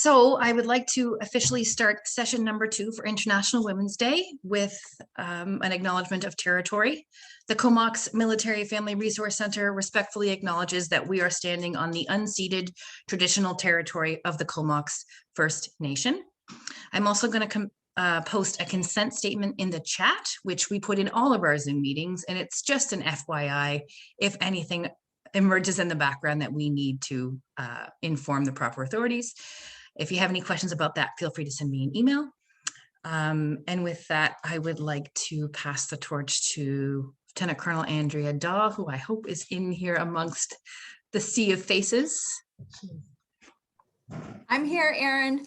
So I would like to officially start session number 2 for International Women's Day with an acknowledgement of territory. The Comox Military Family Resource Center respectfully acknowledges that we are standing on the unceded traditional territory of the Comox First Nation. I'm also going to post a consent statement in the chat, which we put in all of our Zoom meetings, and it's just an FYI if anything emerges in the background that we need to inform the proper authorities. If you have any questions about that, feel free to send me an email. And with that, I would like to pass the torch to Lieutenant Colonel Andrea Daw, who I hope is in here amongst the sea of faces. I'm here, Erin.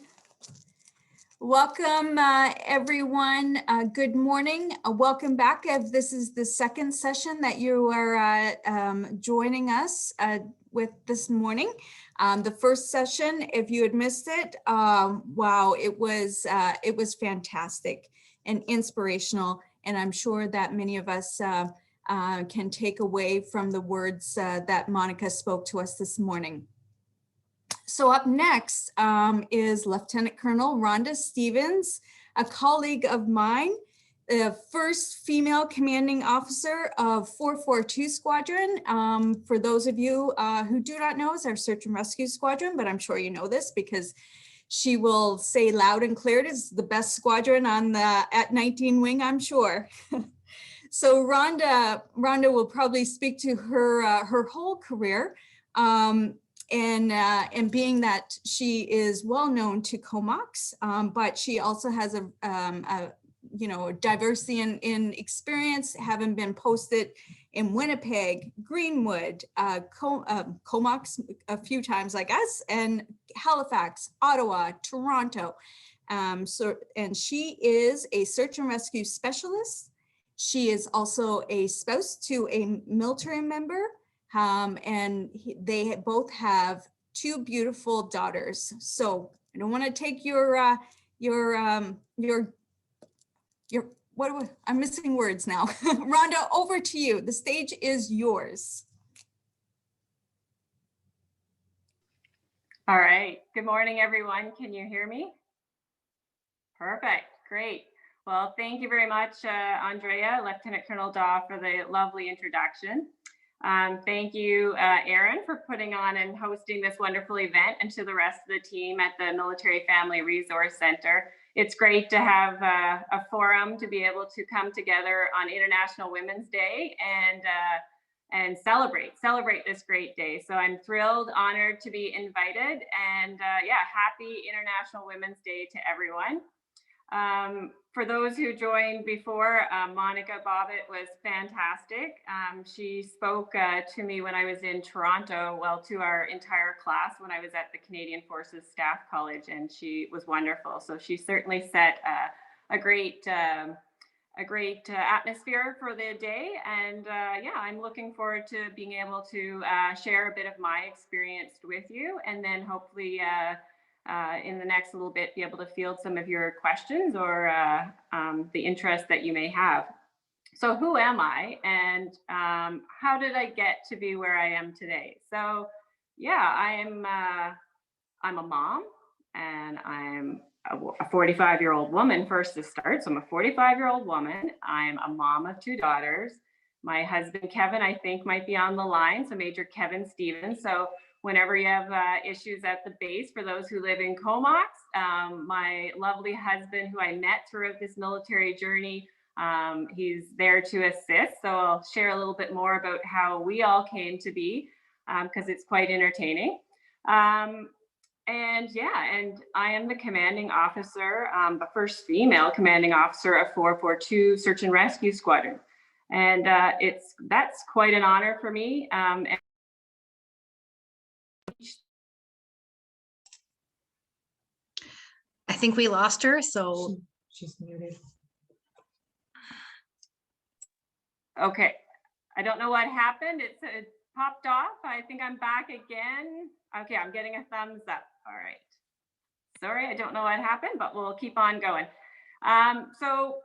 Welcome, everyone. Good morning. Welcome back. If this is the second session that you are joining us with this morning. The first session, if you had missed it, wow, it was fantastic and inspirational. And I'm sure that many of us can take away from the words that Monica spoke to us this morning. So up next is Lieutenant Colonel Rhonda Stevens, a colleague of mine, the first female commanding officer of 442 Squadron. For those of you who do not know, is our search and rescue squadron, but I'm sure you know this because she will say loud and clear, it is the best squadron on the at 19 wing, I'm sure. So Rhonda will probably speak to her her whole career. And being that she is well known to Comox, but she also has a diversity in experience, having been posted in Winnipeg, Greenwood, Comox a few times like us, and Halifax, Ottawa, Toronto. And she is a search and rescue specialist. She is also a spouse to a military member. They both have 2 beautiful daughters. So I don't want to take I'm missing words now. Rhonda, over to you. The stage is yours. All right. Good morning, everyone. Can you hear me? Perfect. Great. Well, thank you very much, Andrea, Lieutenant Colonel Daw, for the lovely introduction. Thank you, Erin, for putting on and hosting this wonderful event, and to the rest of the team at the Military Family Resource Center. It's great to have a forum to be able to come together on International Women's Day and celebrate this great day. So I'm thrilled, honored to be invited, and yeah, happy International Women's Day to everyone. For those who joined before, Monica Bobbitt was fantastic. She spoke to me when I was in Toronto, well, to our entire class when I was at the Canadian Forces Staff College, and she was wonderful. So she certainly set a great atmosphere for the day. And yeah, I'm looking forward to being able to share a bit of my experience with you, and then hopefully in the next little bit, be able to field some of your questions or the interest that you may have. So who am I, and how did I get to be where I am today? So yeah, I'm a mom, and I'm a 45-year-old woman first to start. So I'm a 45-year-old woman. I'm a mom of 2 daughters. My husband, Kevin, I think might be on the line. So Major Kevin Stevens. So whenever you have issues at the base, for those who live in Comox, my lovely husband, who I met throughout this military journey, he's there to assist. So I'll share a little bit more about how we all came to be, because it's quite entertaining. And yeah, and I am the commanding officer, the first female commanding officer of 442 Search and Rescue Squadron. And that's quite an honor for me. I think we lost her, so she's muted. Okay, I don't know what happened. It popped off. I think I'm back again. Okay, I'm getting a thumbs up. All right. Sorry, I don't know what happened, but we'll keep on going. So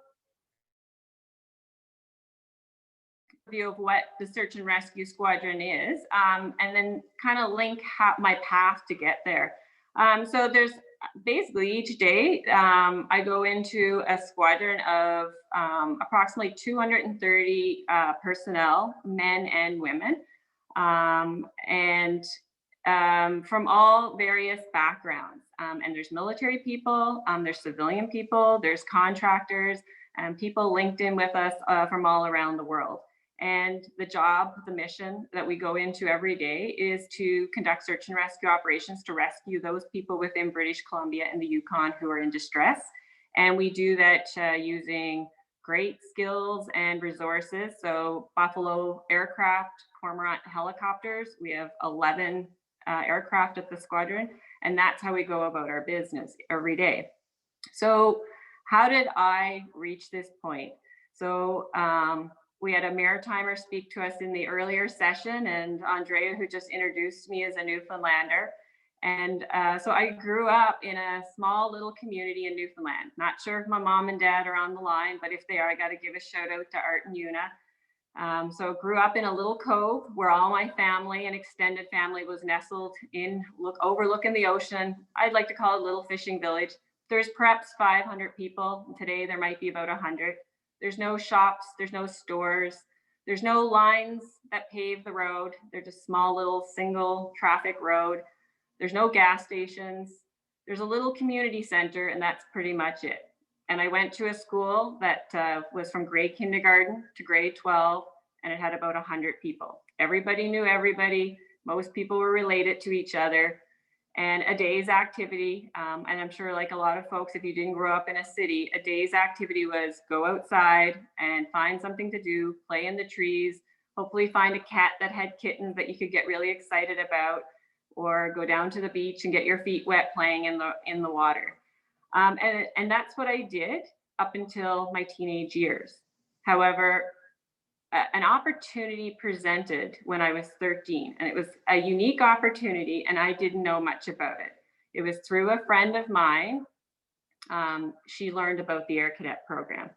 view of what the Search and Rescue Squadron is, and then kind of link my path to get there. So there's basically each day, I go into a squadron of approximately 230 personnel, men and women, and from all various backgrounds. And there's military people, there's civilian people, there's contractors, and people linked in with us from all around the world. And the job, the mission that we go into every day is to conduct search and rescue operations to rescue those people within British Columbia and the Yukon who are in distress. And we do that using great skills and resources. So Buffalo aircraft, Cormorant helicopters, we have 11 aircraft at the squadron, and that's how we go about our business every day. So how did I reach this point? So we had a Maritimer speak to us in the earlier session, and Andrea, who just introduced me as a Newfoundlander. And so I grew up in a small little community in Newfoundland. Not sure if my mom and dad are on the line, but if they are, I got to give a shout out to Art and Una. So grew up in a little cove where all my family and extended family was nestled in, overlooking the ocean. I'd like to call it a little fishing village. There's perhaps 500 people. Today there might be about 100. There's no shops, there's no stores, there's no lines that pave the road. They're just small little single traffic road. There's no gas stations. There's a little community center, and that's pretty much it. And I went to a school that was from grade kindergarten to grade 12, and it had about 100 people. Everybody knew everybody. Most people were related to each other. And a day's activity, and I'm sure like a lot of folks, if you didn't grow up in a city, a day's activity was go outside and find something to do, play in the trees, hopefully find a cat that had kittens that you could get really excited about, or go down to the beach and get your feet wet playing in the water. And that's what I did up until my teenage years. However, an opportunity presented when I was 13, and it was a unique opportunity, and I didn't know much about it. It was through a friend of mine. She learned about the Air Cadet program.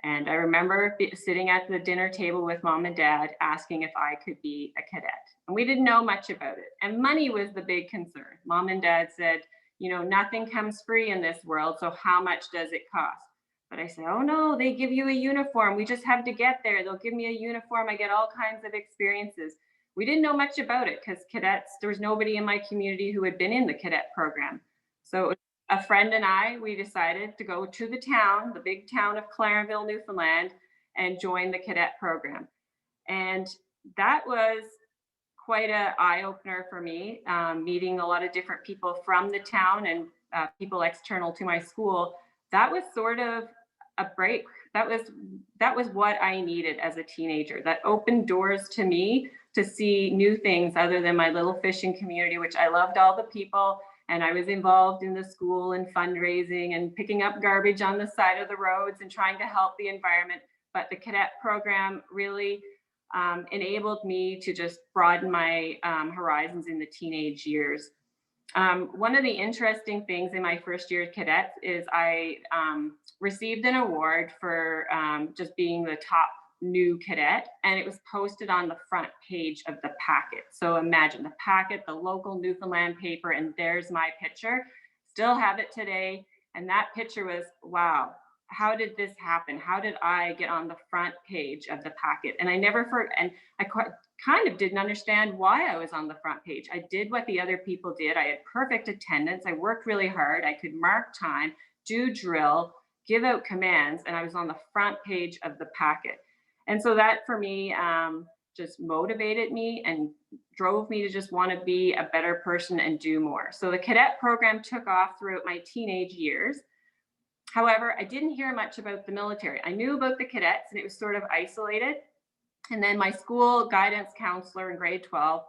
And I remember sitting at the dinner table with mom and dad asking if I could be a cadet. And we didn't know much about it. And money was the big concern. Mom and dad said, you know, nothing comes free in this world, so how much does it cost? But I said, oh no, they give you a uniform. We just have to get there. They'll give me a uniform. I get all kinds of experiences. We didn't know much about it because cadets, there was nobody in my community who had been in the cadet program. So a friend and I, we decided to go to the town, the big town of Clarenville, Newfoundland, and join the cadet program. And that was quite an eye-opener for me, meeting a lot of different people from the town and people external to my school. That was sort of a break. That was what I needed as a teenager. That opened doors to me to see new things other than my little fishing community, which I loved all the people. And I was involved in the school and fundraising and picking up garbage on the side of the roads and trying to help the environment. But the cadet program really enabled me to just broaden my horizons in the teenage years. One of the interesting things in my first year at Cadets is I received an award for just being the top new cadet, and it was posted on the front page of the packet. So imagine the packet, the local Newfoundland paper, and there's my picture. Still have it today. And that picture was, wow, how did this happen? How did I get on the front page of the packet? And I kind of didn't understand why I was on the front page. I did what the other people did. I had perfect attendance. I worked really hard. I could mark time, do drill, give out commands, and I was on the front page of the packet. And so that for me just motivated me and drove me to just want to be a better person and do more. So the cadet program took off throughout my teenage years. However, I didn't hear much about the military. I knew about the cadets and it was sort of isolated. And then my school guidance counselor in grade 12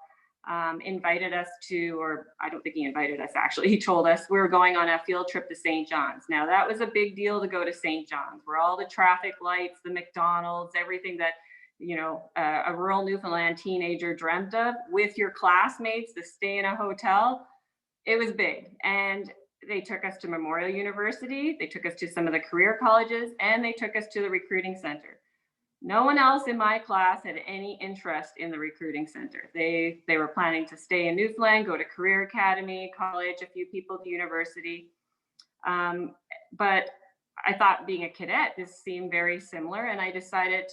invited us to, or I don't think he invited us actually, he told us we were going on a field trip to St. John's. Now that was a big deal to go to St. John's, where all the traffic lights, the McDonald's, everything that, you know, a rural Newfoundland teenager dreamt of, with your classmates to stay in a hotel. It was big. And they took us to Memorial University, they took us to some of the career colleges, and they took us to the recruiting center. No one else in my class had any interest in the recruiting center. They were planning to stay in Newfoundland, go to career academy, college, a few people to university. But I thought, being a cadet, this seemed very similar. And I decided,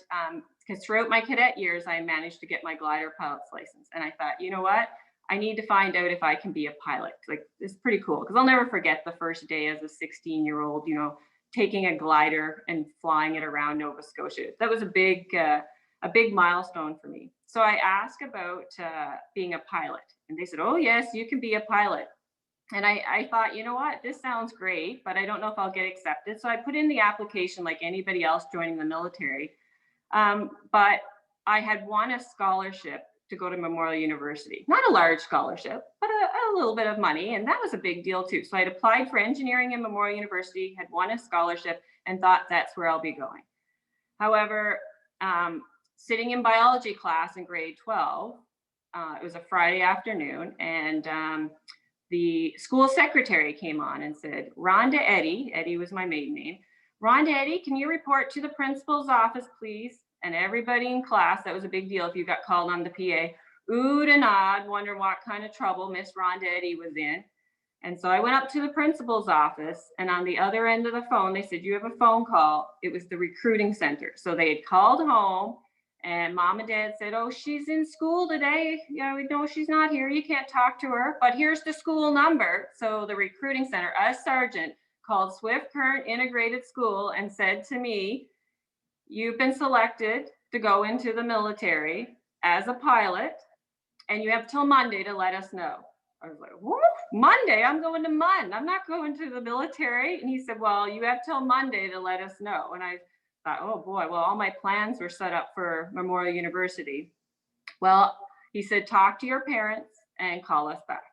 because throughout my cadet years, I managed to get my glider pilot's license. And I thought, you know what? I need to find out if I can be a pilot. Like, it's pretty cool, because I'll never forget the first day as a 16-year-old, you know, taking a glider and flying it around Nova Scotia. That was a big milestone for me. So I asked about being a pilot, and they said, oh yes, you can be a pilot. And I thought, you know what, this sounds great, but I don't know if I'll get accepted. So I put in the application like anybody else joining the military. But I had won a scholarship to go to Memorial University. Not a large scholarship, but a little bit of money. And that was a big deal too. So I'd applied for engineering in Memorial University, had won a scholarship, and thought that's where I'll be going. However, sitting in biology class in grade 12, it was a Friday afternoon, and the school secretary came on and said, Rhonda Eddy was my maiden name, Rhonda Eddy, can you report to the principal's office, please? And everybody in class, that was a big deal if you got called on the PA, oohed and awed, wonder what kind of trouble Miss Rhonda Eddy was in. And so I went up to the principal's office, and on the other end of the phone, they said, you have a phone call. It was the recruiting center. So they had called home, and mom and dad said, oh, she's in school today. Yeah, we know she's not here. You can't talk to her, but here's the school number. So the recruiting center, a sergeant, called Swift Current Integrated School and said to me, you've been selected to go into the military as a pilot, and you have till Monday to let us know. I was like, what? Monday? I'm going to MUN. I'm not going to the military. And he said, well, you have till Monday to let us know. And I thought, oh boy, well, all my plans were set up for Memorial University. Well, he said, talk to your parents and call us back.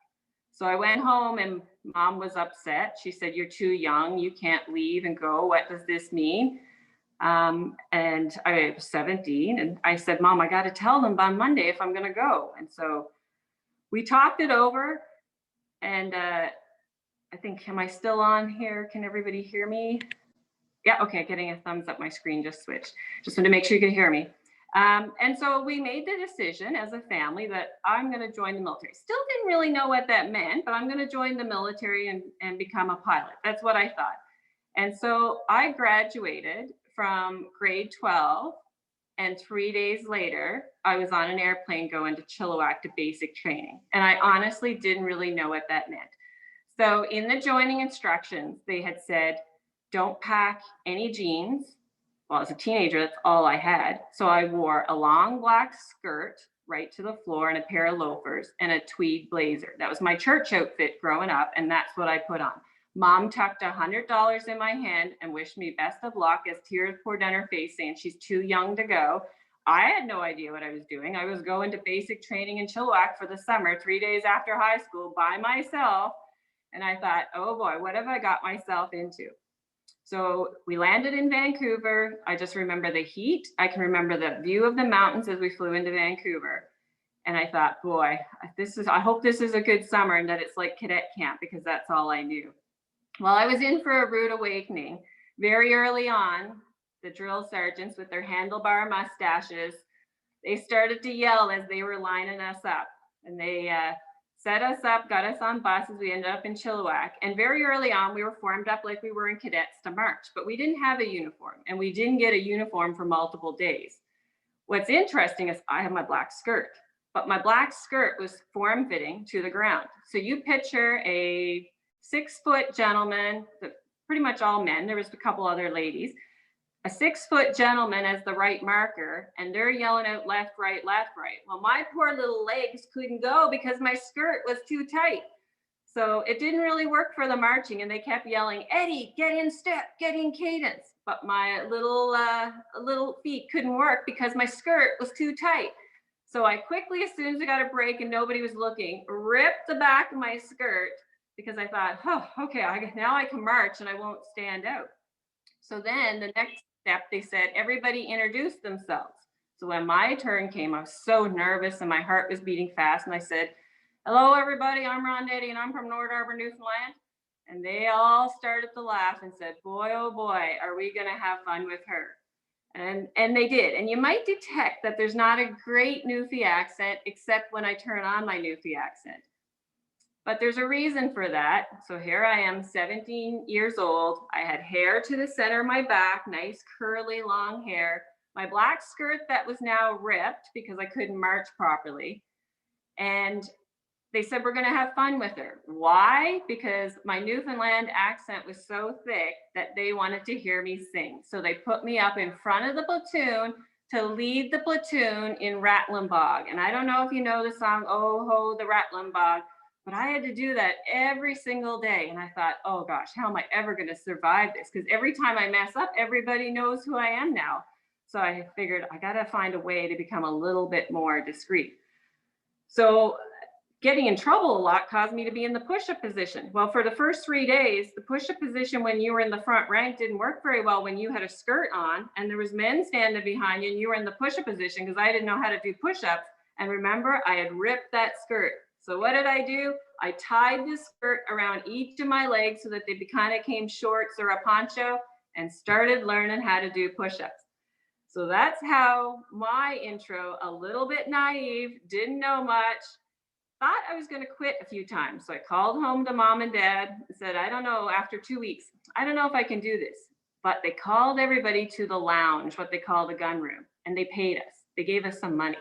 So I went home, and mom was upset. She said, you're too young. You can't leave and go. What does this mean? And I was 17, and I said, Mom, I got to tell them by Monday if I'm going to go. And so we talked it over, and I think, am I still on here? Can everybody hear me? Yeah, okay, getting a thumbs up. My screen just switched. Just wanted to make sure you could hear me. And so we made the decision as a family that I'm going to join the military. Still didn't really know what that meant, but I'm going to join the military and become a pilot. That's what I thought. And so I graduated from grade 12, and 3 days later, I was on an airplane going to Chilliwack to basic training. And I honestly didn't really know what that meant. So in the joining instructions, they had said, don't pack any jeans. Well, as a teenager, that's all I had. So I wore a long black skirt right to the floor and a pair of loafers and a tweed blazer. That was my church outfit growing up, and that's what I put on. Mom tucked $100 in my hand and wished me best of luck as tears poured down her face, saying she's too young to go. I had no idea what I was doing. I was going to basic training in Chilliwack for the summer, 3 days after high school by myself. And I thought, oh boy, what have I got myself into? So we landed in Vancouver. I just remember the heat. I can remember the view of the mountains as we flew into Vancouver. And I thought, boy, I hope this is a good summer and that it's like cadet camp, because that's all I knew. Well, I was in for a rude awakening. Very early on, the drill sergeants with their handlebar mustaches, they started to yell as they were lining us up. And they set us up, got us on buses. We ended up in Chilliwack. And very early on, we were formed up like we were in cadets to march, but we didn't have a uniform, and we didn't get a uniform for multiple days. What's interesting is I have my black skirt, but my black skirt was form-fitting to the ground. So you picture a 6-foot gentleman, pretty much all men, there was a couple other ladies, a 6-foot gentleman as the right marker, and they're yelling out left, right, left, right. Well, my poor little legs couldn't go because my skirt was too tight. So it didn't really work for the marching, and they kept yelling, Eddie, get in step, get in cadence. But my little feet couldn't work because my skirt was too tight. So I quickly, as soon as I got a break and nobody was looking, ripped the back of my skirt, because I thought, oh, okay, now I can march and I won't stand out. So then the next step, they said, everybody introduce themselves. So when my turn came, I was so nervous and my heart was beating fast. And I said, hello, everybody, I'm Rhonda Eddy and I'm from Nord Arbor, Newfoundland. And they all started to laugh and said, boy, oh boy, are we gonna have fun with her? And they did. And you might detect that there's not a great Newfie accent, except when I turn on my Newfie accent. But there's a reason for that. So here I am, 17 years old. I had hair to the center of my back, nice curly long hair. My black skirt that was now ripped because I couldn't march properly. And they said, we're going to have fun with her. Why? Because my Newfoundland accent was so thick that they wanted to hear me sing. So they put me up in front of the platoon to lead the platoon in Rattling Bog. And I don't know if you know the song, Oh Ho, the Rattling Bog, but I had to do that every single day. And I thought, oh gosh, how am I ever going to survive this? Because every time I mess up, everybody knows who I am now. So I figured I got to find a way to become a little bit more discreet. So getting in trouble a lot caused me to be in the push-up position. Well, for the first 3 days, the push-up position when you were in the front rank didn't work very well when you had a skirt on and there was men standing behind you and you were in the push-up position because I didn't know how to do push-ups. And remember, I had ripped that skirt. So what did I do? I tied the skirt around each of my legs so that they kind of came shorts or a poncho and started learning how to do push-ups. So that's how my intro, a little bit naive, didn't know much, thought I was going to quit a few times. So I called home to mom and dad and said, I don't know, after 2 weeks, I don't know if I can do this. But they called everybody to the lounge, what they call the gun room, and they paid us. They gave us some money.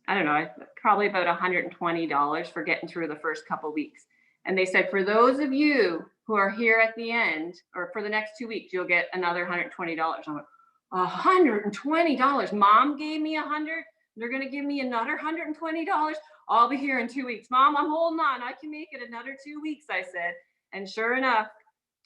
I don't know, probably about $120 for getting through the first couple of weeks. And they said, for those of you who are here at the end, or for the next 2 weeks, you'll get another $120. I'm like, $120? Mom gave me $100. They're going to give me another $120. I'll be here in 2 weeks. Mom, I'm holding on. I can make it another 2 weeks, I said. And sure enough,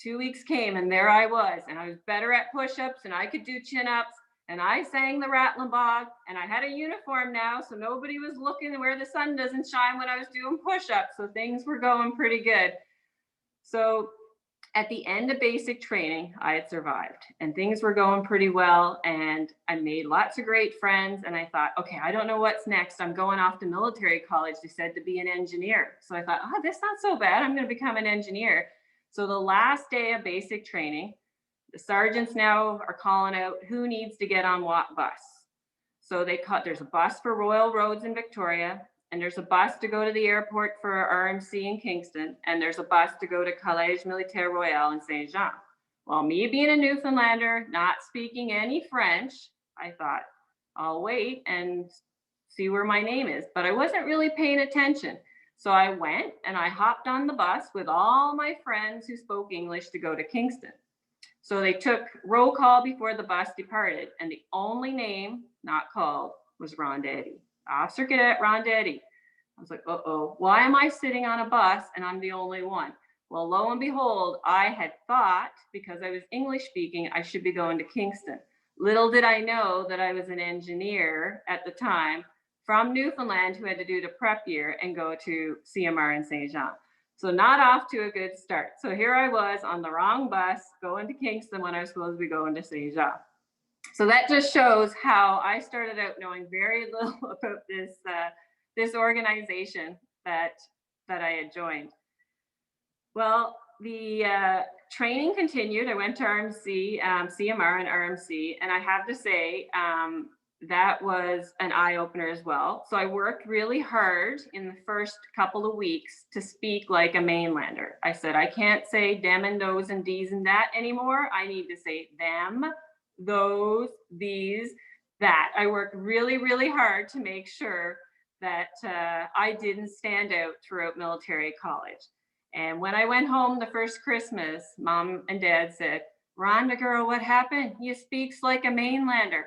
2 weeks came and there I was. And I was better at push-ups and I could do chin-ups. And I sang the Rattling Bog and I had a uniform now. So nobody was looking where the sun doesn't shine when I was doing push-ups. So things were going pretty good. So at the end of basic training, I had survived and things were going pretty well. And I made lots of great friends. And I thought, okay, I don't know what's next. I'm going off to military college. They said to be an engineer. So I thought, oh, that's not so bad. I'm going to become an engineer. So the last day of basic training, the sergeants now are calling out who needs to get on what bus. So there's a bus for Royal Roads in Victoria, and there's a bus to go to the airport for RMC in Kingston, and there's a bus to go to Collège Militaire Royal in Saint Jean. Well, me being a Newfoundlander, not speaking any French, I thought, I'll wait and see where my name is. But I wasn't really paying attention. So I went and I hopped on the bus with all my friends who spoke English to go to Kingston. So they took roll call before the bus departed, and the only name not called was Rhonda. Officer Cadet Rhonda. I was like, uh-oh, why am I sitting on a bus and I'm the only one? Well, lo and behold, I had thought, because I was English speaking, I should be going to Kingston. Little did I know that I was an engineer at the time from Newfoundland who had to do the prep year and go to CMR in Saint Jean. So not off to a good start. So here I was on the wrong bus going to Kingston when I was supposed to be going to Saint Jean. So that just shows how I started out knowing very little about this organization that I had joined. Well, the training continued. I went to RMC, CMR and RMC, and I have to say that was an eye-opener as well. So I worked really hard in the first couple of weeks to speak like a mainlander. I said, I can't say them and those and these and that anymore. I need to say them, those, these, that. I worked really, really hard to make sure that I didn't stand out throughout military college. And when I went home the first Christmas, Mom and Dad said, Rhonda girl, what happened? You speaks like a mainlander.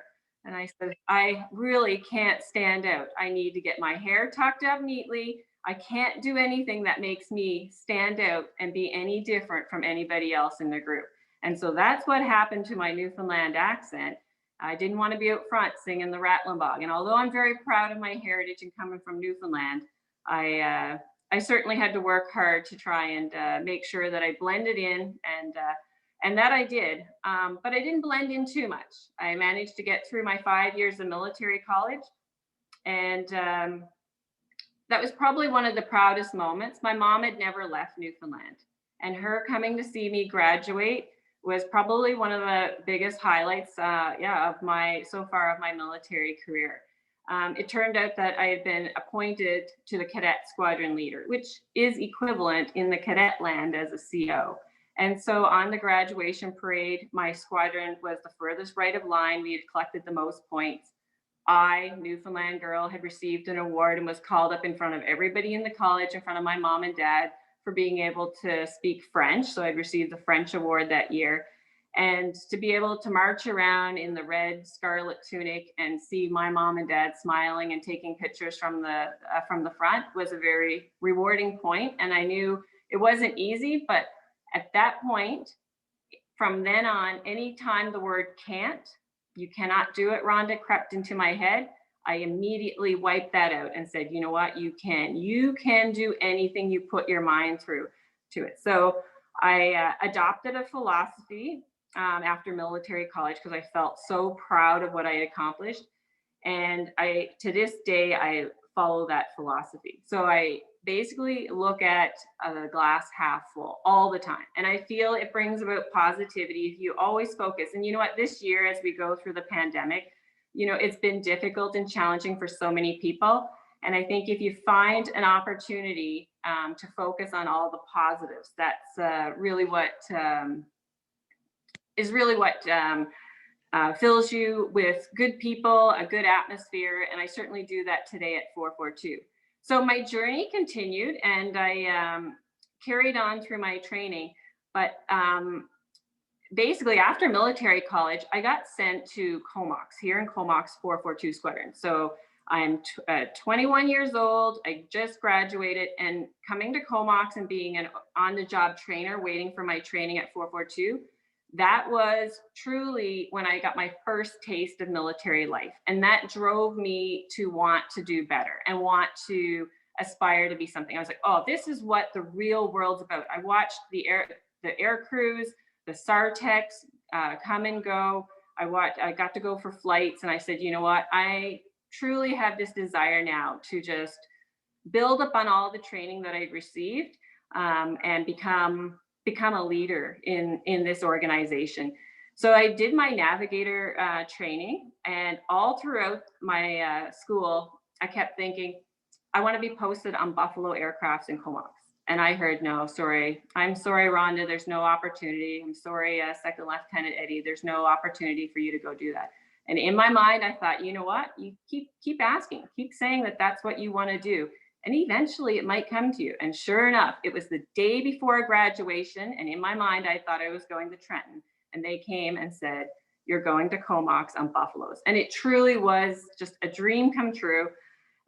And I said, I really can't stand out. I need to get my hair tucked up neatly. I can't do anything that makes me stand out and be any different from anybody else in the group. And so that's what happened to my Newfoundland accent. I didn't want to be out front singing the Rattling Bog. And although I'm very proud of my heritage and coming from Newfoundland, I certainly had to work hard to try and make sure that I blended in, and that I did. But I didn't blend in too much. I managed to get through my 5 years of military college. And that was probably one of the proudest moments. My mom had never left Newfoundland. And her coming to see me graduate was probably one of the biggest highlights, of my military career. It turned out that I had been appointed to the cadet squadron leader, which is equivalent in the cadet land as a CO. And so on the graduation parade, my squadron was the furthest right of line. We had collected the most points. I, Newfoundland girl, had received an award and was called up in front of everybody in the college, in front of my mom and dad, for being able to speak French. So I'd received the French award that year. And to be able to march around in the red scarlet tunic and see my mom and dad smiling and taking pictures from the front was a very rewarding point. And I knew it wasn't easy, but at that point, from then on, anytime the word can't, you cannot do it, Rhonda, crept into my head, I immediately wiped that out and said, you know what, you can do anything you put your mind through to it. So I adopted a philosophy after military college because I felt so proud of what I had accomplished. And to this day, I follow that philosophy. So I basically look at the glass half full all the time. And I feel it brings about positivity if you always focus. And you know what, this year, as we go through the pandemic, you know, it's been difficult and challenging for so many people. And I think if you find an opportunity to focus on all the positives, that's really what fills you with good people, a good atmosphere. And I certainly do that today at 442. So my journey continued and I carried on through my training. But basically after military college, I got sent to Comox, here in Comox 442 Squadron. So I'm 21 years old, I just graduated, and coming to Comox and being an on-the-job trainer waiting for my training at 442, that was truly when I got my first taste of military life. And that drove me to want to do better and want to aspire to be something. I was like, oh, this is what the real world's about. I watched the air crews, the SARTECs come and go. I got to go for flights, and I said, you know what? I truly have this desire now to just build up on all the training that I've received and become a leader in this organization. So I did my navigator training, and all throughout my school, I kept thinking, I want to be posted on Buffalo aircrafts in Comox. And I heard, no, sorry. I'm sorry, Rhonda, there's no opportunity. I'm sorry, Second Lieutenant Eddie, there's no opportunity for you to go do that. And in my mind, I thought, you know what? You keep asking, keep saying that that's what you want to do. And eventually it might come to you. And sure enough, it was the day before graduation. And in my mind, I thought I was going to Trenton. And they came and said, you're going to Comox on Buffaloes. And it truly was just a dream come true.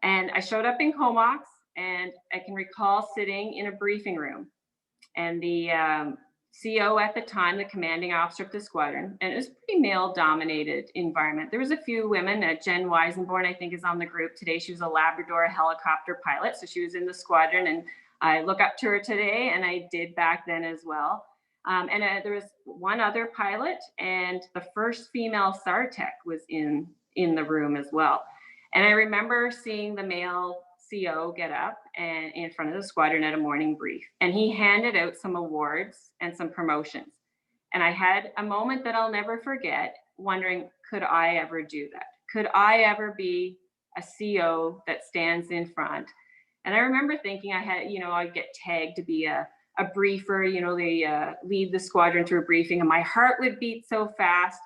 And I showed up in Comox, and I can recall sitting in a briefing room. And the CO at the time, the commanding officer of the squadron, and it was a pretty male-dominated environment. There was a few women. Jen Weisenborn, I think, is on the group today. She was a Labrador helicopter pilot, so she was in the squadron, and I look up to her today, and I did back then as well. And there was one other pilot, and the first female SARTEC was in the room as well. And I remember seeing the male CO get up and in front of the squadron at a morning brief, and he handed out some awards and some promotions. And I had a moment that I'll never forget, wondering, could I ever do that? Could I ever be a CO that stands in front? And I remember thinking I'd get tagged to be a briefer, they lead the squadron through a briefing, and my heart would beat so fast.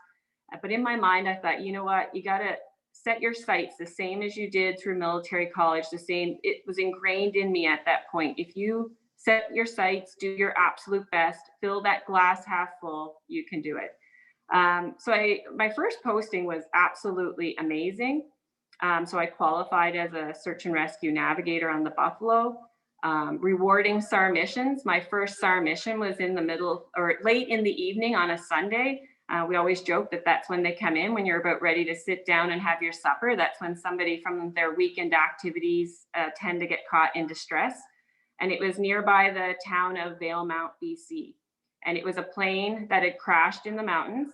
But in my mind, I thought, you know what, you got to set your sights the same as you did through military college, the same. It was ingrained in me at that point. If you set your sights, do your absolute best, fill that glass half full, you can do it. So my first posting was absolutely amazing. So I qualified as a search and rescue navigator on the Buffalo, rewarding SAR missions. My first SAR mission was in the middle or late in the evening on a Sunday. We always joke that that's when they come in, when you're about ready to sit down and have your supper. That's when somebody from their weekend activities tend to get caught in distress. And it was nearby the town of Valemount, BC. And it was a plane that had crashed in the mountains.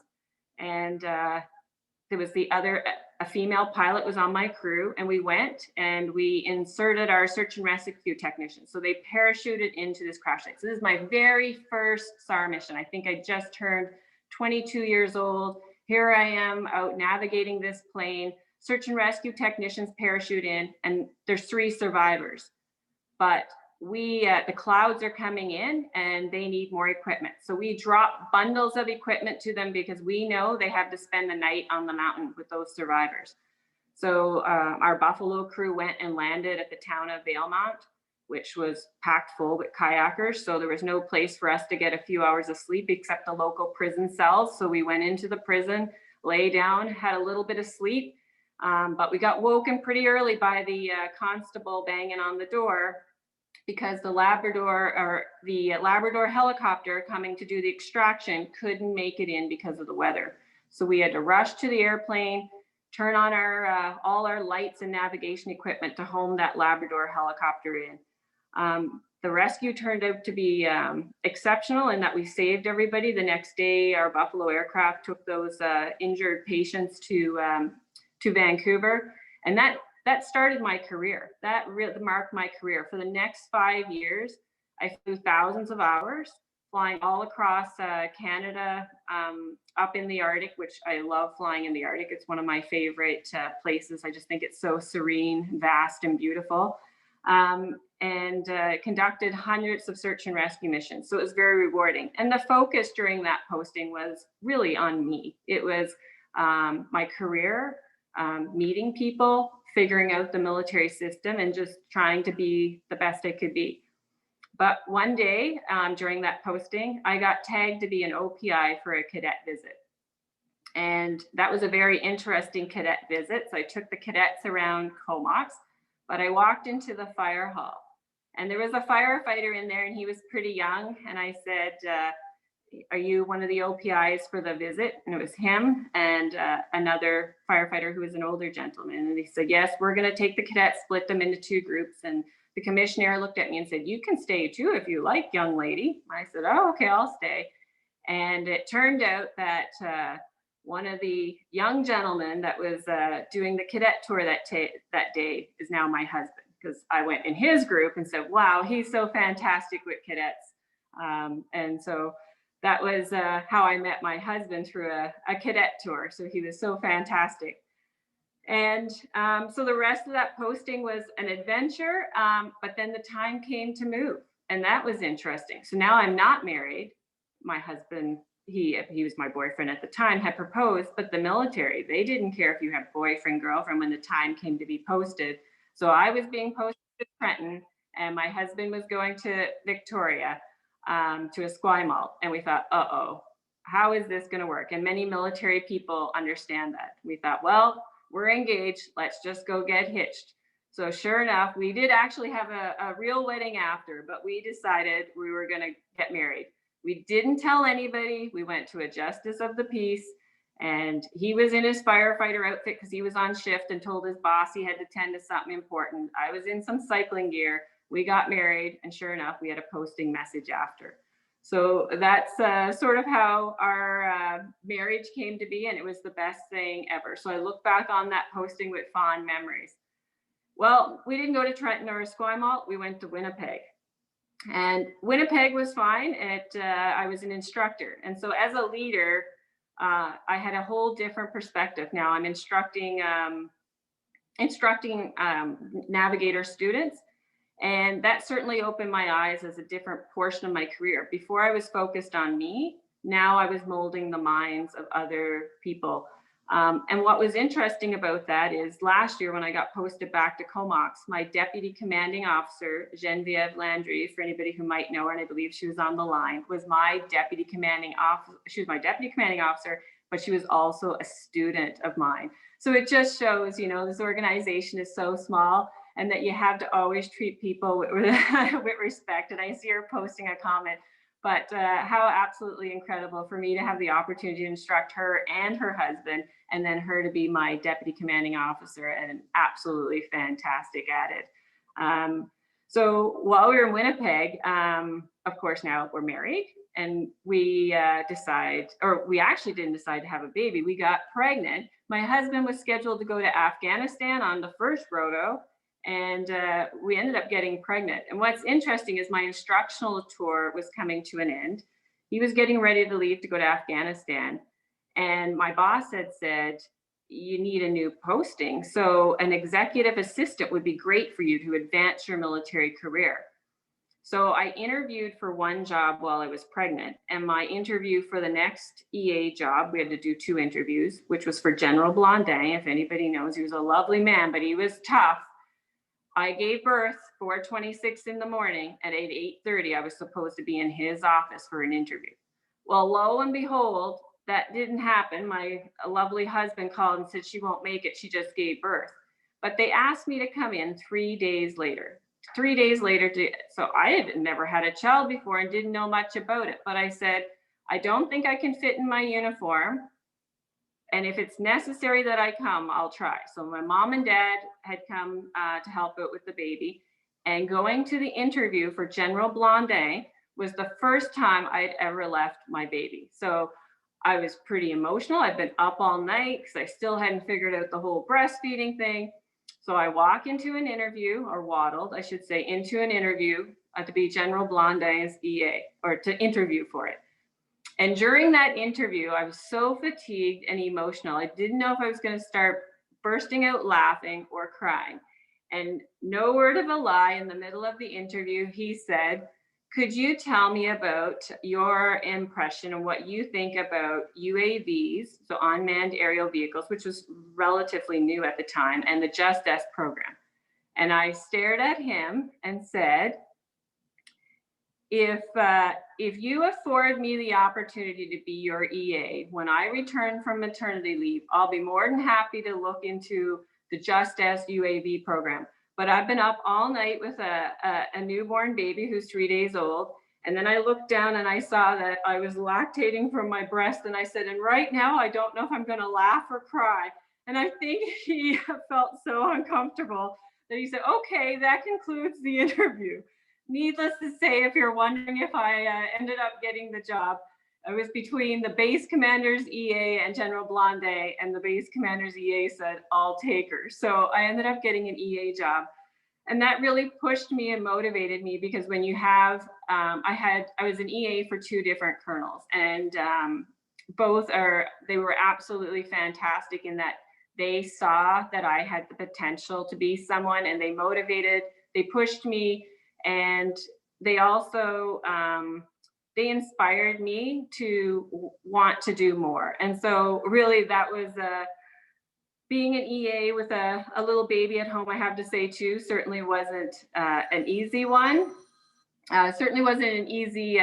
And there was a female pilot was on my crew, and we went and we inserted our search and rescue technicians. So they parachuted into this crash site. So this is my very first SAR mission. I think I just turned 22 years old. Here I am out navigating this plane. Search and rescue technicians parachute in, and there's 3 survivors. But the clouds are coming in and they need more equipment. So we drop bundles of equipment to them because we know they have to spend the night on the mountain with those survivors. So our Buffalo crew went and landed at the town of Valemount, which was packed full with kayakers. So there was no place for us to get a few hours of sleep except the local prison cells. So we went into the prison, lay down, had a little bit of sleep, but we got woken pretty early by the constable banging on the door because the Labrador helicopter coming to do the extraction couldn't make it in because of the weather. So we had to rush to the airplane, turn on all our lights and navigation equipment to home that Labrador helicopter in. The rescue turned out to be exceptional in that we saved everybody. The next day, our Buffalo aircraft took those injured patients to Vancouver, and that started my career. That really marked my career. For the next 5 years, I flew thousands of hours, flying all across Canada, up in the Arctic, which I love flying in the Arctic. It's one of my favorite places. I just think it's so serene, vast, and beautiful. And conducted hundreds of search and rescue missions. So it was very rewarding. And the focus during that posting was really on me. It was my career, meeting people, figuring out the military system, and just trying to be the best I could be. But one day during that posting, I got tagged to be an OPI for a cadet visit. And that was a very interesting cadet visit. So I took the cadets around Comox, but I walked into the fire hall and there was a firefighter in there and he was pretty young. And I said, are you one of the OPIs for the visit? And it was him and another firefighter who was an older gentleman. And he said, yes, we're going to take the cadets, split them into 2 groups. And the commissioner looked at me and said, you can stay too if you like, young lady. I said, oh, okay, I'll stay. And it turned out that one of the young gentlemen that was doing the cadet tour that day is now my husband, because I went in his group and said, wow, he's so fantastic with cadets. And so that was how I met my husband, through a cadet tour. So he was so fantastic. And so the rest of that posting was an adventure, but then the time came to move, and that was interesting. So now I'm not married. My husband, he was my boyfriend at the time, had proposed, but the military, they didn't care if you had boyfriend, girlfriend when the time came to be posted. So I was being posted to Trenton and my husband was going to Victoria, to Esquimalt. And we thought, uh-oh, how is this going to work? And many military people understand that. We thought, well, we're engaged, let's just go get hitched. So sure enough, we did actually have a real wedding after, but we decided we were going to get married. We didn't tell anybody. We went to a justice of the peace, and he was in his firefighter outfit because he was on shift and told his boss he had to tend to something important. I was in some cycling gear. We got married, and sure enough, we had a posting message after. So that's sort of how our marriage came to be, and it was the best thing ever. So I look back on that posting with fond memories. Well, we didn't go to Trenton or Esquimalt. We went to Winnipeg. And Winnipeg was fine. I was an instructor. And so as a leader, I had a whole different perspective. Now I'm instructing navigator students. And that certainly opened my eyes as a different portion of my career. Before I was focused on me, now I was molding the minds of other people. And what was interesting about that is last year when I got posted back to Comox, my deputy commanding officer, Genevieve Landry, for anybody who might know her, and I believe she was on the line, was my deputy commanding officer. She was my deputy commanding officer, but she was also a student of mine. So it just shows, you know, this organization is so small and that you have to always treat people with respect. And I see her posting a comment, but how absolutely incredible for me to have the opportunity to instruct her and her husband, and then her to be my deputy commanding officer, and absolutely fantastic at it. So while we were in Winnipeg, of course, now we're married, and we actually didn't decide to have a baby. We got pregnant. My husband was scheduled to go to Afghanistan on the first roto, and we ended up getting pregnant. And what's interesting is my instructional tour was coming to an end. He was getting ready to leave to go to Afghanistan. And my boss had said, you need a new posting. So an executive assistant would be great for you to advance your military career. So I interviewed for one job while I was pregnant, and my interview for the next EA job, we had to do 2 interviews, which was for General Blondin. If anybody knows, he was a lovely man, but he was tough. I gave birth 4:26 in the morning. At 8:30, I was supposed to be in his office for an interview. Well, lo and behold, that didn't happen. My lovely husband called and said she won't make it. She just gave birth. But they asked me to come in 3 days later. 3 days later, so I had never had a child before and didn't know much about it. But I said, I don't think I can fit in my uniform. And if it's necessary that I come, I'll try. So my mom and dad had come to help out with the baby. And going to the interview for General Blondin was the first time I'd ever left my baby. So I was pretty emotional. I'd been up all night because I still hadn't figured out the whole breastfeeding thing. So I walk into an interview, or waddled, I should say, into an interview to be General Blondin's EA, or to interview for it. And during that interview, I was so fatigued and emotional. I didn't know if I was going to start bursting out laughing or crying. And no word of a lie, in the middle of the interview, he said, could you tell me about your impression and what you think about UAVs, so unmanned aerial vehicles, which was relatively new at the time, and the Just S program? And I stared at him and said, if you afford me the opportunity to be your EA, when I return from maternity leave, I'll be more than happy to look into the Just S UAV program. But I've been up all night with a newborn baby who's 3 days old. And then I looked down and I saw that I was lactating from my breast. And I said, and right now, I don't know if I'm going to laugh or cry. And I think he felt so uncomfortable that he said, okay, that concludes the interview. Needless to say, if you're wondering if I ended up getting the job, I was between the base commander's EA and General Blondin, and the base commander's EA said, I'll take her. So I ended up getting an EA job. And that really pushed me and motivated me, because when you have, I was an EA for 2 different colonels, and they were absolutely fantastic in that they saw that I had the potential to be someone, and they motivated, they pushed me, and they also, they inspired me to want to do more. And so really that was being an EA with a little baby at home, I have to say too, certainly wasn't an easy one. Certainly wasn't an easy,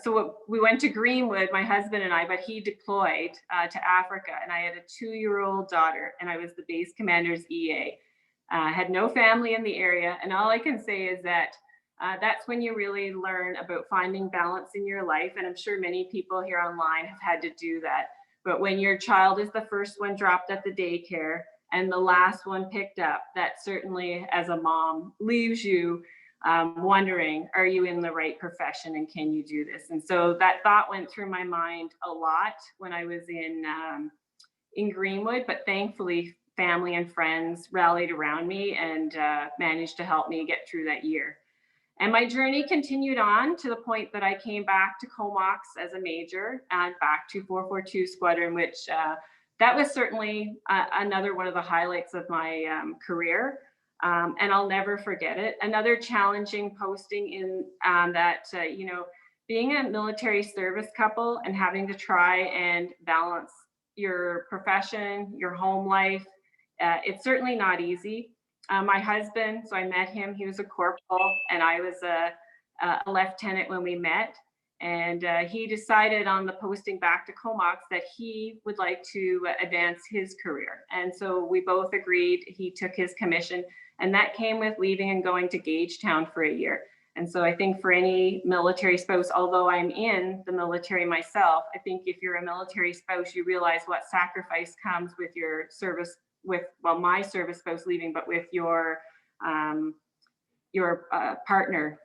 so we went to Greenwood, my husband and I, but he deployed to Africa, and I had a 2-year-old daughter, and I was the base commander's EA. Had no family in the area. And all I can say is that that's when you really learn about finding balance in your life. And I'm sure many people here online have had to do that. But when your child is the first one dropped at the daycare and the last one picked up, that certainly as a mom leaves you wondering, are you in the right profession and can you do this? And so that thought went through my mind a lot when I was in Greenwood, but thankfully family and friends rallied around me and managed to help me get through that year. And my journey continued on to the point that I came back to Comox as a major and back to 442 Squadron, which that was certainly another one of the highlights of my career. And I'll never forget it. Another challenging posting in that, you know, being a military service couple and having to try and balance your profession, your home life, it's certainly not easy. My husband, so I met him, he was a corporal and I was a lieutenant when we met. And he decided on the posting back to Comox that he would like to advance his career. And so we both agreed, he took his commission, and that came with leaving and going to Gagetown for a year. And so I think for any military spouse, although I'm in the military myself, I think if you're a military spouse, you realize what sacrifice comes with your service, with, well, my service spouse leaving, but with your partner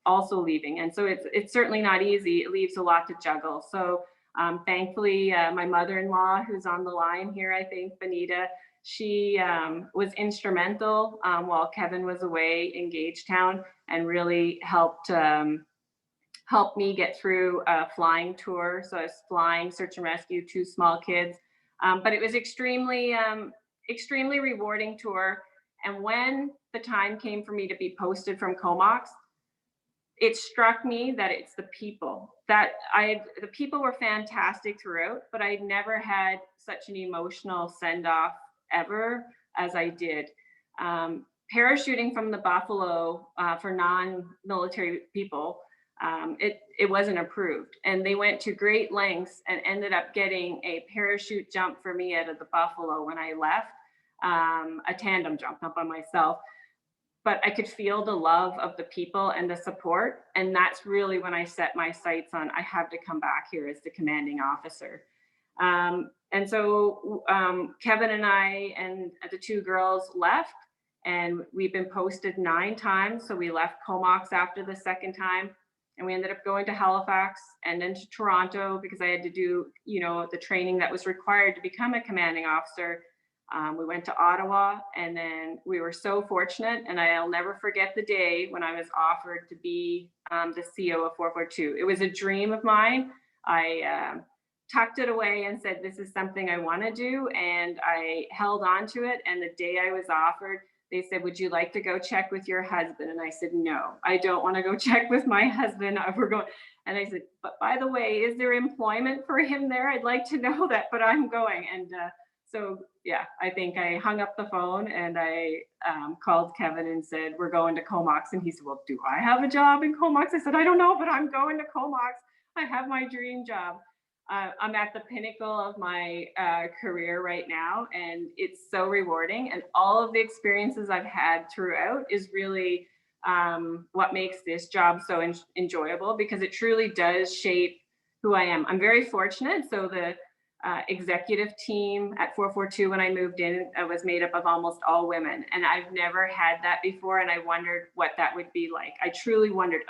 also leaving. And so it's certainly not easy. It leaves a lot to juggle. So thankfully, my mother-in-law, who's on the line here, I think, Benita, she was instrumental while Kevin was away in Gagetown and really helped helped me get through a flying tour. So I was flying search and rescue, 2 small kids. But it was extremely rewarding tour. And when the time came for me to be posted from Comox, it struck me that it's the people the people were fantastic throughout, but I never had such an emotional send-off ever as I did. Parachuting from the Buffalo for non-military people, it wasn't approved, and they went to great lengths and ended up getting a parachute jump for me out of the Buffalo when I left, a tandem jump, not by myself. But I could feel the love of the people and the support. And that's really when I set my sights on, I have to come back here as the commanding officer. And so Kevin and I and the 2 girls left, and we've been posted 9 times. So we left Comox after the 2nd time, and we ended up going to Halifax and then to Toronto because I had to do, the training that was required to become a commanding officer. We went to Ottawa, and then we were so fortunate, and I'll never forget the day when I was offered to be the CO of 442. It was a dream of mine. I tucked it away and said, this is something I want to do, and I held on to it. And the day I was offered, they said, would you like to go check with your husband? And I said, no, I don't want to go check with my husband. We're going. And I said, but by the way, is there employment for him there? I'd like to know that, but I'm going. And so, yeah, I think I hung up the phone and I called Kevin and said, we're going to Comox. And he said, well, do I have a job in Comox? I said, I don't know, but I'm going to Comox. I have my dream job. I'm at the pinnacle of my career right now, and it's so rewarding. And all of the experiences I've had throughout is really what makes this job so enjoyable, because it truly does shape who I am. I'm very fortunate. So the executive team at 442 when I moved in was made up of almost all women, and I've never had that before, and I wondered what that would be like. I truly wondered,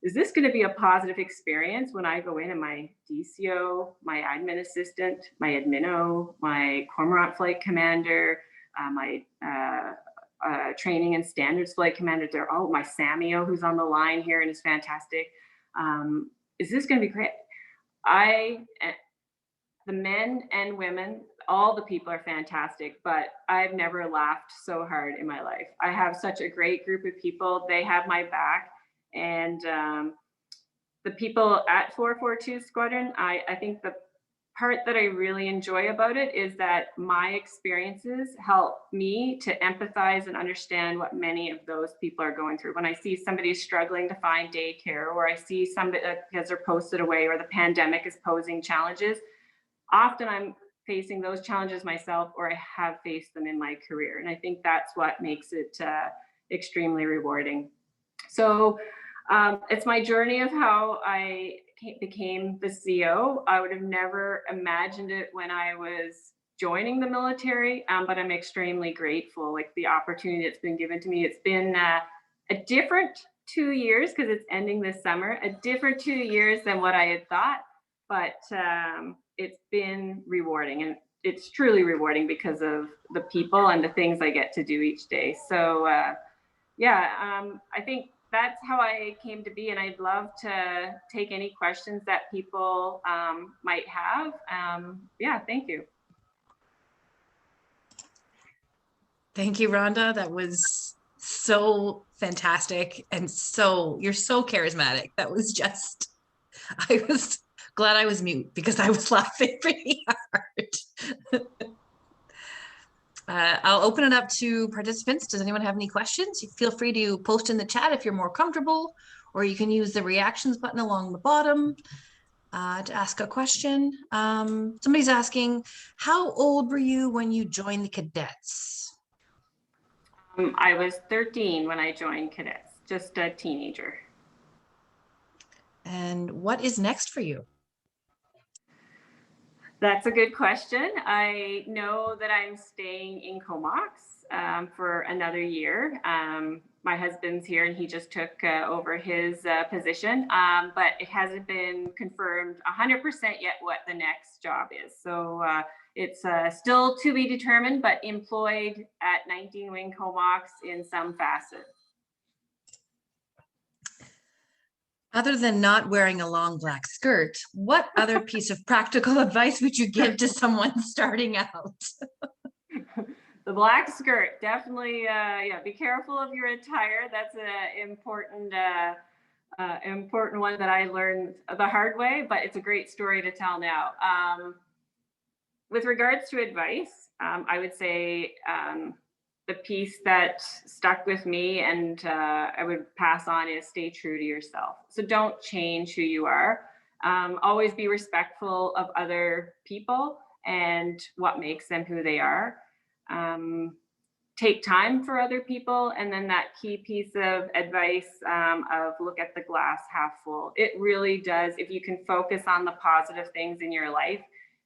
is this going to be a positive experience when I go in and my DCO, my admin assistant, my admino, my cormorant flight commander, my training and standards flight commander, they're all my SAMIO who's on the line here and is fantastic. Is this going to be great? The men and women, all the people are fantastic, but I've never laughed so hard in my life. I have such a great group of people. They have my back. And the people at 442 Squadron, I think the part that I really enjoy about it is that my experiences help me to empathize and understand what many of those people are going through. When I see somebody struggling to find daycare, or I see somebody because they're posted away, or the pandemic is posing challenges, often I'm facing those challenges myself, or I have faced them in my career. And I think that's what makes it extremely rewarding. So it's my journey of how I became the CO. I would have never imagined it when I was joining the military, but I'm extremely grateful, like the opportunity that's been given to me. It's been a different 2 years, because it's ending this summer, a different 2 years than what I had thought, but it's been rewarding, and it's truly rewarding because of the people and the things I get to do each day. So I think that's how I came to be, and I'd love to take any questions that people might have. Thank you. Thank you, Rhonda. That was so fantastic, and you're so charismatic. That was just, I was glad I was mute because I was laughing pretty hard. I'll open it up to participants. Does anyone have any questions? You feel free to post in the chat if you're more comfortable, or you can use the reactions button along the bottom to ask a question. Somebody's asking, how old were you when you joined the cadets? I was 13 when I joined cadets, just a teenager. And what is next for you? That's a good question. I know that I'm staying in Comox for another year. My husband's here and he just took over his position, but it hasn't been confirmed 100% yet what the next job is. So it's still to be determined, but employed at 19 Wing Comox in some facet. Other than not wearing a long black skirt, what other piece of practical advice would you give to someone starting out? The black skirt, definitely, yeah, be careful of your attire. That's an important one that I learned the hard way, but it's a great story to tell now. With regards to advice, I would say the piece that stuck with me and I would pass on is stay true to yourself. So don't change who you are. Always be respectful of other people and what makes them who they are. Take time for other people. And then that key piece of advice of look at the glass half full. It really does. If you can focus on the positive things in your life,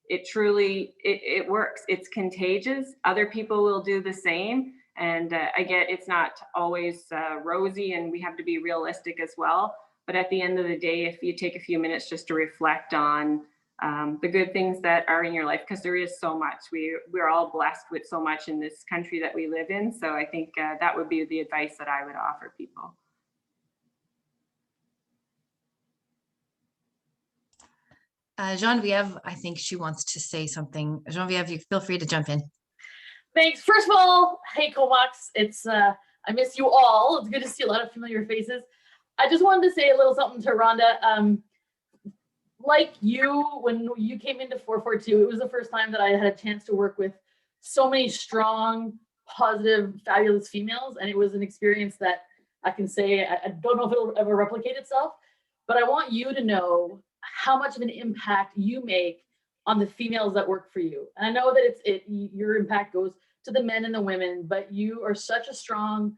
it truly, it works. It's contagious. Other people will do the same. And I get it's not always rosy and we have to be realistic as well. But at the end of the day, if you take a few minutes just to reflect on the good things that are in your life, because there is so much. We're all blessed with so much in this country that we live in. So I think that would be the advice that I would offer people. Genevieve, I think she wants to say something. Genevieve, you feel free to jump in. Thanks. First of all, hey Comox, it's I miss you all. It's good to see a lot of familiar faces. I just wanted to say a little something to Rhonda. Like you, when you came into 442, it was the first time that I had a chance to work with so many strong, positive, fabulous females, and it was an experience that I can say I don't know if it'll ever replicate itself, but I want you to know how much of an impact you make on the females that work for you. And I know that your impact goes to the men and the women, but you are such a strong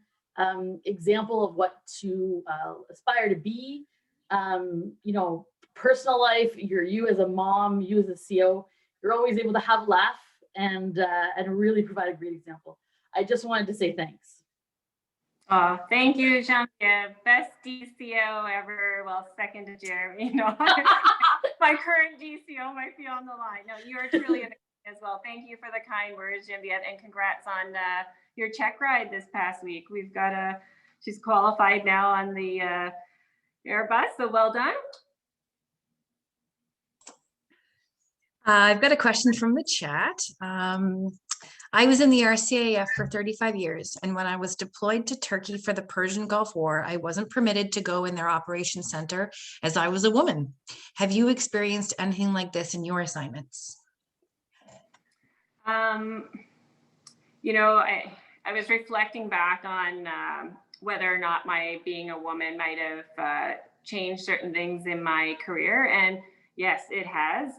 example of what to aspire to be. You know, personal life, you as a mom, you as a CO, you're always able to have a laugh and really provide a great example. I just wanted to say thanks. Oh, thank you, Genevieve. Best DCO ever. Well, second to Jeremy. You know, my current DCO might be on the line. No, you are truly amazing as well. Thank you for the kind words, Genevieve, and congrats on your Czech ride this past week. We've got she's qualified now on the Airbus, so well done. I've got a question from the chat. I was in the RCAF for 35 years, and when I was deployed to Turkey for the Persian Gulf War, I wasn't permitted to go in their operations center as I was a woman. Have you experienced anything like this in your assignments? You know, I was reflecting back on whether or not my being a woman might have changed certain things in my career, and yes, it has.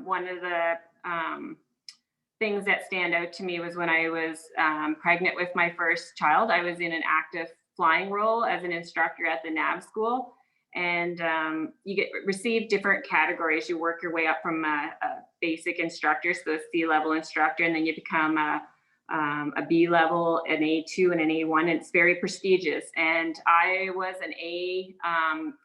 One of the things that stand out to me was when I was pregnant with my first child. I was in an active flying role as an instructor at the NAV school, and you receive different categories. You work your way up from a basic instructor, so a C-level instructor, and then you become a B level, an A2 and an A1, and it's very prestigious. And I was an A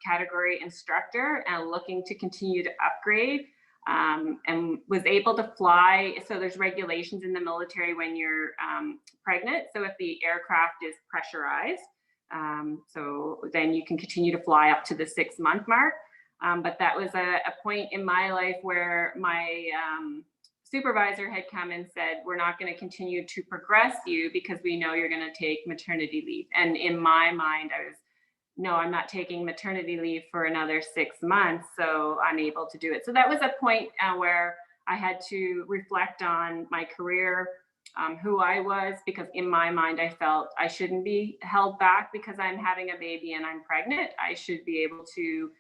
category instructor and looking to continue to upgrade, and was able to fly. So there's regulations in the military when you're pregnant. So if the aircraft is pressurized, so then you can continue to fly up to the 6-month mark. But that was a point in my life where my supervisor had come and said, we're not going to continue to progress you because we know you're going to take maternity leave. And in my mind, I was, no, I'm not taking maternity leave for another 6 months, so I'm able to do it. So that was a point where I had to reflect on my career, who I was, because in my mind, I felt I shouldn't be held back because I'm having a baby and I'm pregnant. I should be able to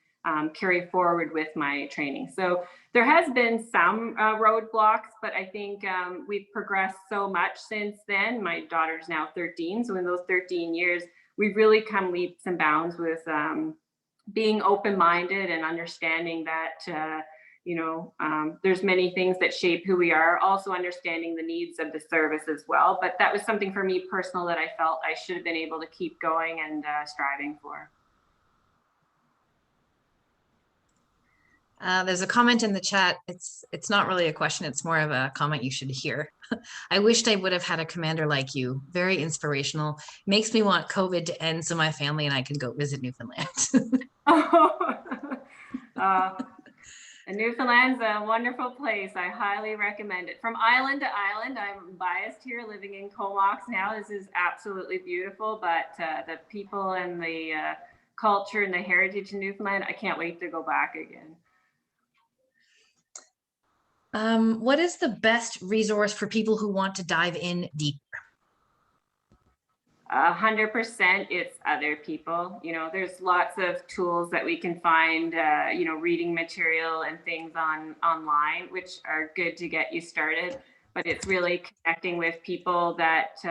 carry forward with my training. So there has been some roadblocks, but I think we've progressed so much since then. My daughter's now 13. So in those 13 years, we've really come leaps and bounds with being open-minded and understanding that, you know, there's many things that shape who we are, also understanding the needs of the service as well. But that was something for me personal that I felt I should have been able to keep going and striving for. There's a comment in the chat. It's not really a question. It's more of a comment you should hear. I wished I would have had a commander like you. Very inspirational. Makes me want COVID to end so my family and I can go visit Newfoundland. And Newfoundland's a wonderful place. I highly recommend it. From island to island, I'm biased here living in Comox now. This is absolutely beautiful, but the people and the culture and the heritage in Newfoundland, I can't wait to go back again. What is the best resource for people who want to dive in deeper? 100% it's other people. You know, there's lots of tools that we can find, you know, reading material and things online, which are good to get you started, but it's really connecting with people that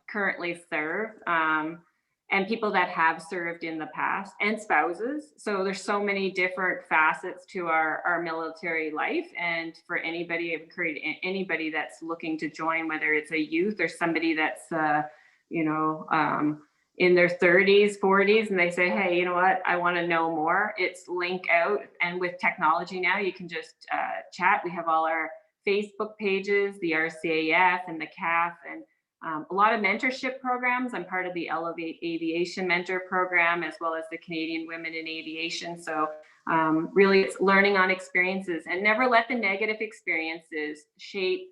currently serve, and people that have served in the past, and spouses. So there's so many different facets to our military life. And for anybody, I've encouraged anybody that's looking to join, whether it's a youth or somebody that's you know, in their 30s, 40s, and they say, hey, you know what, I want to know more. It's link out. And with technology now, you can just chat. We have all our Facebook pages, the RCAF and the CAF, and a lot of mentorship programs. I'm part of the Elevate Aviation Mentor Program, as well as the Canadian Women in Aviation. So really it's learning on experiences, and never let the negative experiences shape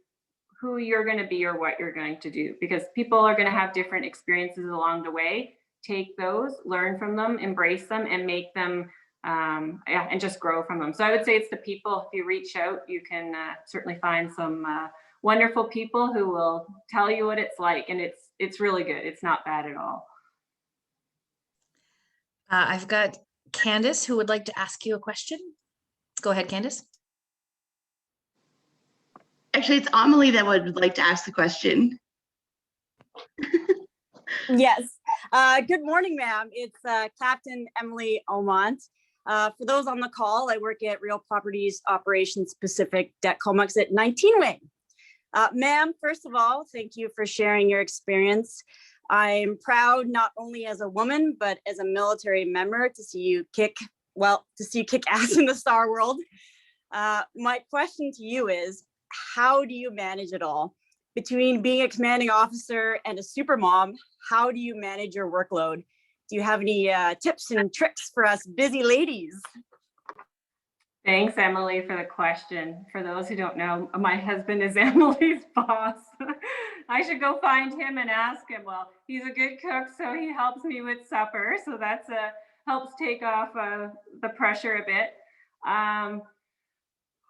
who you're going to be or what you're going to do, because people are going to have different experiences along the way. Take those, learn from them, embrace them, and make them, yeah, and just grow from them. So I would say it's the people. If you reach out, you can certainly find some wonderful people who will tell you what it's like, and it's really good. It's not bad at all. I've got Candace who would like to ask you a question. Go ahead, Candace. Actually, it's Amelie that would like to ask the question. Yes. Good morning, ma'am. It's Captain Emily Omont. For those on the call, I work at Real Properties Operations Pacific Debt Comex at 19 Wing. Ma'am, first of all, thank you for sharing your experience. I'm proud not only as a woman, but as a military member to see you kick ass in the STAR world. My question to you is, how do you manage it all? Between being a commanding officer and a super mom, how do you manage your workload? Do you have any tips and tricks for us busy ladies? Thanks, Emily, for the question. For those who don't know, my husband is Emily's boss. I should go find him and ask him. Well, he's a good cook, so he helps me with supper. So that's helps take off the pressure a bit.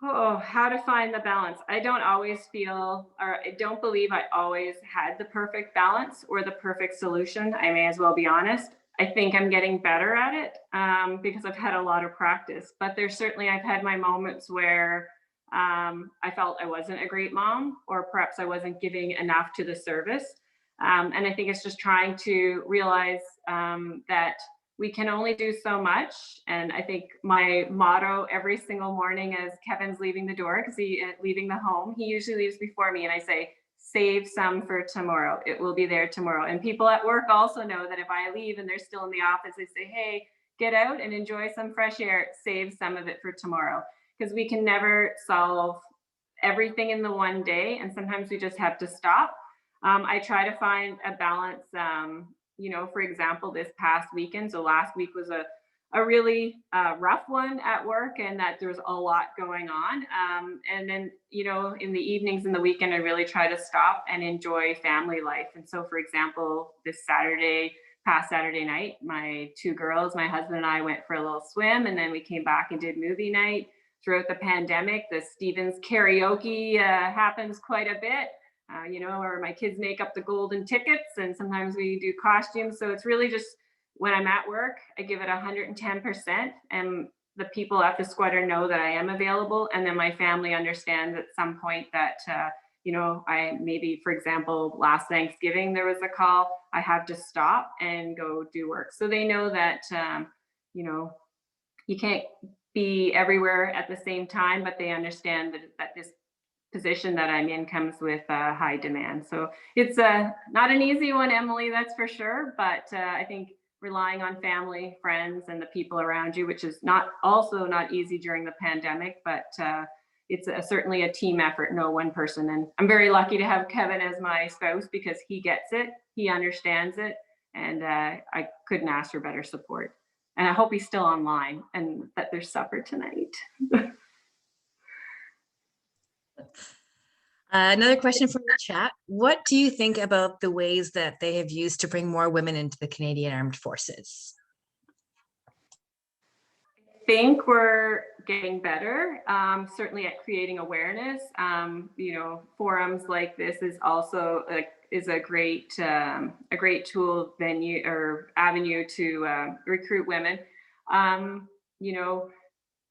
Oh, how to find the balance. I don't always feel, or I don't believe I always had the perfect balance or the perfect solution. I may as well be honest. I think I'm getting better at it because I've had a lot of practice, but there's certainly, I've had my moments where I felt I wasn't a great mom, or perhaps I wasn't giving enough to the service. And I think it's just trying to realize that we can only do so much. And I think my motto every single morning as Kevin's leaving the door, because leaving the home, he usually leaves before me, and I say, save some for tomorrow. It will be there tomorrow. And people at work also know that if I leave and they're still in the office, I say, hey, get out and enjoy some fresh air, save some of it for tomorrow. Because we can never solve everything in the one day. And sometimes we just have to stop. I try to find a balance. You know, for example, this past weekend, so last week was a really rough one at work, and that there was a lot going on. And then, you know, in the evenings and the weekend, I really try to stop and enjoy family life. And so, for example, this past Saturday night, my two girls, my husband and I went for a little swim, and then we came back and did movie night. Throughout the pandemic, the Stevens karaoke happens quite a bit. You know, or my kids make up the golden tickets, and sometimes we do costumes. So it's really just, when I'm at work, I give it 110%, and the people at the squadron know that I am available. And then my family understands at some point that, you know, I maybe, for example, last Thanksgiving, there was a call, I have to stop and go do work. So they know that, you know, you can't be everywhere at the same time, but they understand that this position that I'm in comes with high demand. So it's not an easy one, Emily, that's for sure. But I think relying on family, friends, and the people around you, which is also not easy during the pandemic, but it's certainly a team effort, no one person. And I'm very lucky to have Kevin as my spouse, because he gets it, he understands it, and I couldn't ask for better support. And I hope he's still online and that there's supper tonight. Another question from the chat. What do you think about the ways that they have used to bring more women into the Canadian Armed Forces? I think we're getting better, certainly at creating awareness. You know, forums like this is also a great tool, venue or avenue to recruit women. You know,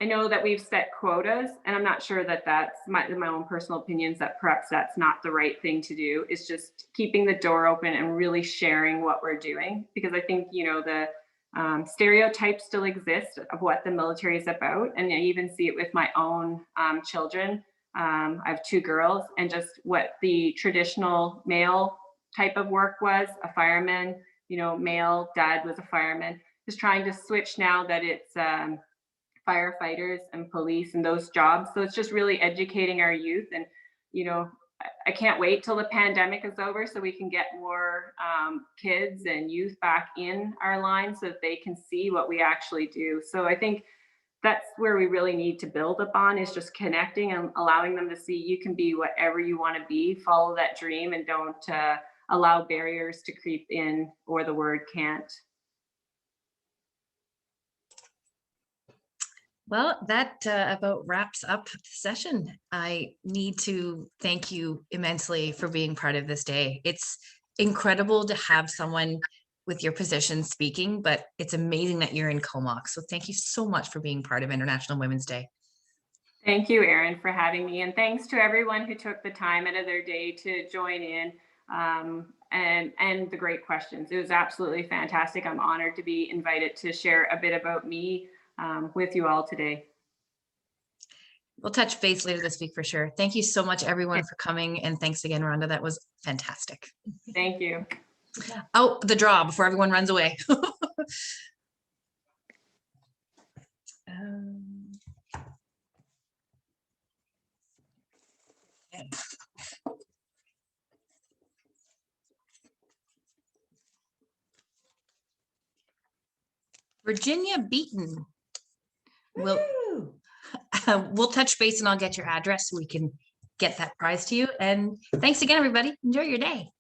I know that we've set quotas, and I'm not sure that that's my own personal opinions that perhaps that's not the right thing to do. It's just keeping the door open and really sharing what we're doing, because I think, you know, the stereotypes still exist of what the military is about. And I even see it with my own children. I have 2 girls, and just what the traditional male type of work was, a fireman, you know, male dad was a fireman, is trying to switch now that it's firefighters and police and those jobs. So it's just really educating our youth. And, you know, I can't wait till the pandemic is over so we can get more kids and youth back in our line so that they can see what we actually do. So I think that's where we really need to build upon, is just connecting and allowing them to see you can be whatever you want to be, follow that dream, and don't allow barriers to creep in, or the word can't. Well, that about wraps up the session. I need to thank you immensely for being part of this day. It's incredible to have someone with your position speaking, but it's amazing that you're in Comox. So thank you so much for being part of International Women's Day. Thank you, Erin, for having me. And thanks to everyone who took the time out of their day to join in, and the great questions. It was absolutely fantastic. I'm honored to be invited to share a bit about me with you all today. We'll touch base later this week for sure. Thank you so much, everyone, for coming. And thanks again, Rhonda. That was fantastic. Thank you. Oh, the draw before everyone runs away. Okay. Virginia Beaton. We'll touch base and I'll get your address so we can get that prize to you. And thanks again, everybody. Enjoy your day.